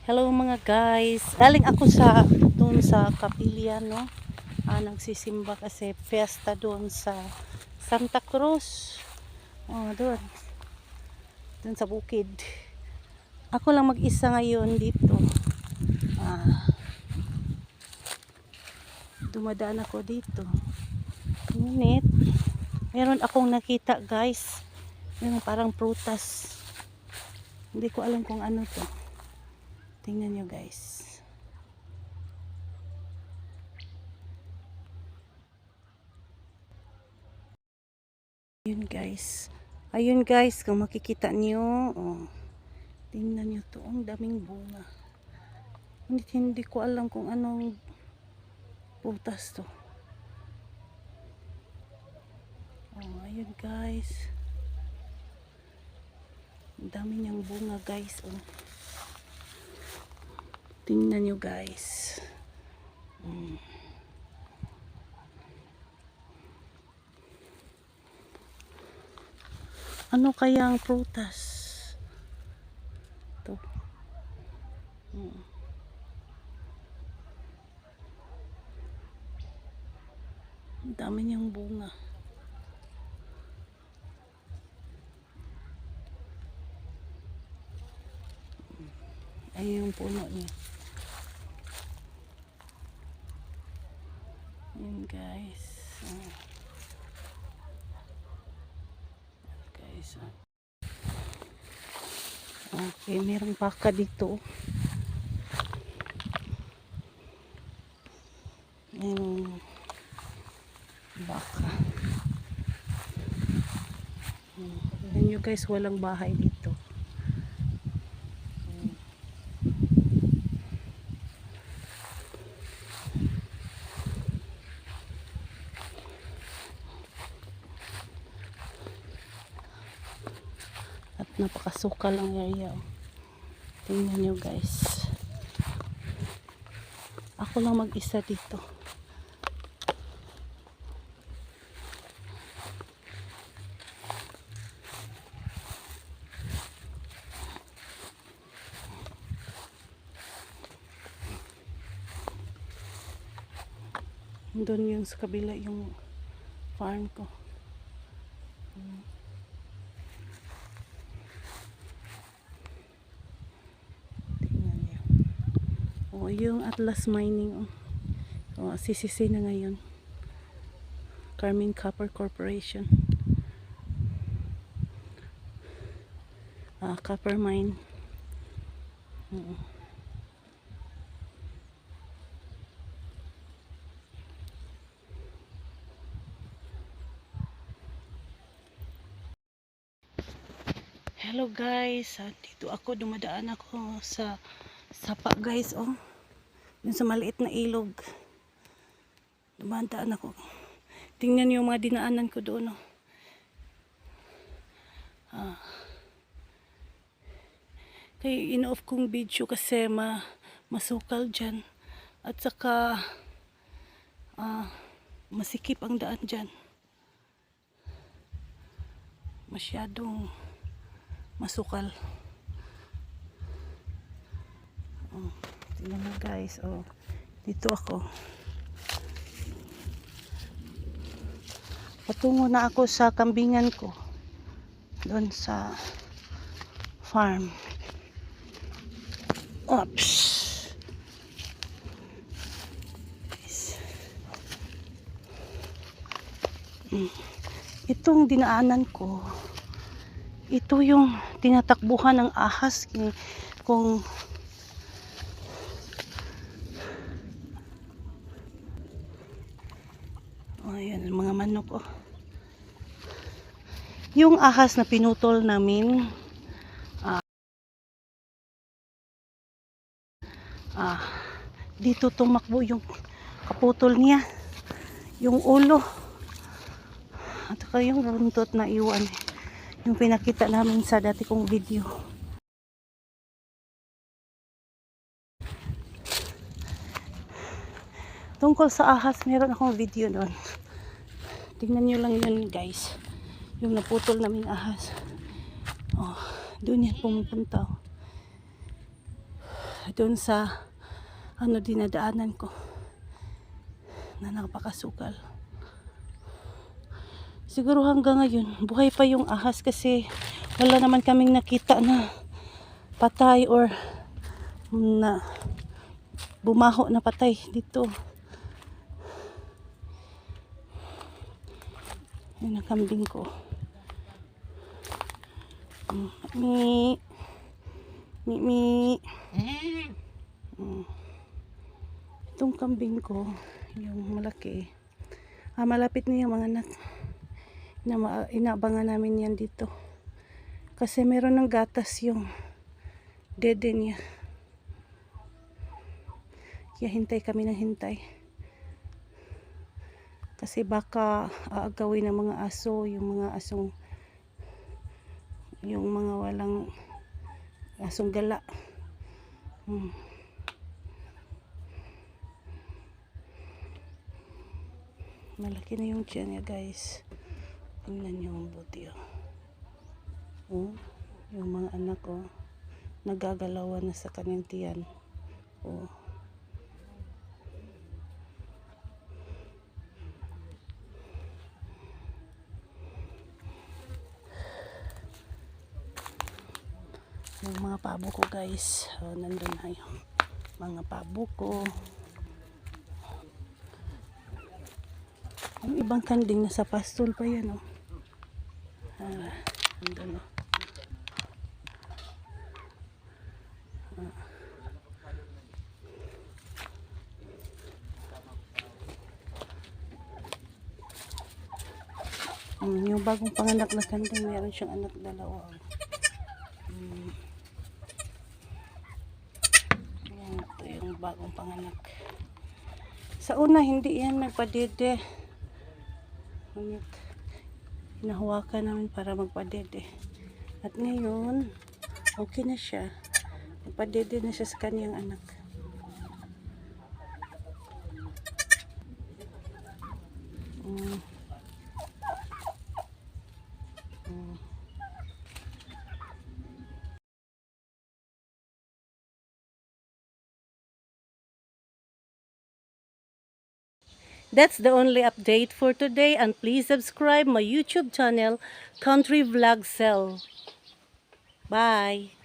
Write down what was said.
Hello mga guys. Galing ako doon sa kapilya, no. Nagsisimba kasi fiesta doon sa Santa Cruz. Doon. Doon sa bukid. Ako lang mag-isa ngayon dito. Dumadaan ako dito. Ngunit meron akong nakita, guys. Yung parang prutas. Hindi ko alam kung ano to. Tingnan nyo, guys. Ayun guys, kung makikita nyo, tingnan nyo to, ang daming bunga. Hindi ko alam kung anong prutas to. Ayun guys, ang dami niyang bunga guys. Tingnan nyo guys. Ano kaya ang prutas to? Ang dami niyang bunga. Ayun yung puno niya. Ayun guys. Okay, merong baka dito. Ayun, baka. Tignan nyo guys, walang bahay dito. At napakasukal ang area. Tingnan nyo guys. Ako lang mag-isa dito. Doon yung sa kabila yung farm ko. Yung Atlas Mining CCC na ngayon, Carmine Copper Corporation, copper mine. Hello guys, dito ako, dumadaan ako sa sapa guys. Yun sa maliit na ilog, dumadaan ako. Tingnan yung mga dinaanan ko doon. Kaya in-off kong video kasi masukal dyan. At saka masikip ang daan dyan. Masyadong masukal. Tingnan mo guys. Dito ako. Patungo na ako sa kambingan ko. Doon sa farm. Oops. Itong dinaanan ko, ito yung tinatakbuhan ng ahas. Kung ayan, mga manok. Yung ahas na pinutol namin, dito tumakbo yung kaputol niya, yung ulo at saka yung buntot na iwan, yung pinakita namin sa dati kong video. Tungkol sa ahas, meron akong video doon. Tingnan nyo lang yun guys, yung naputol namin ahas. Doon yan pumupunta. doon sa ano dinadaanan ko na napakasugal. Siguro hanggang ngayon buhay pa yung ahas kasi wala naman kaming nakita na patay or na bumaho na patay dito. Yun ang kambing ko. Mi mi. Itong kambing ko, yung malaki, malapit na yung mga anak. Inaabangan namin yan dito. Kasi meron ng gatas yung dede niya. Kaya hintay kami ng hintay. Kasi baka aagawin ng mga aso, yung mga asong, yung mga walang asong gala. Malaki na yung tiyan niya, guys. Tingnan niyo ang buti, oh. Yung mga anak, nagagalawan na sa kanyang tiyan. Yung mga pabo ko, guys, nandun na yung mga pabo ko. Yung ibang kanding nasa pastol pa yan, nandun, yung bagong panganak na kanding, meron siyang anak dalawa. Ito yung bagong panganak. Sa una, hindi yan nagpadede. Hinahawakan namin para magpadede. At ngayon, okay na siya. Nagpadede na siya sa kanyang anak. That's the only update for today, and please subscribe my YouTube channel, Country Vlog Cell. Bye!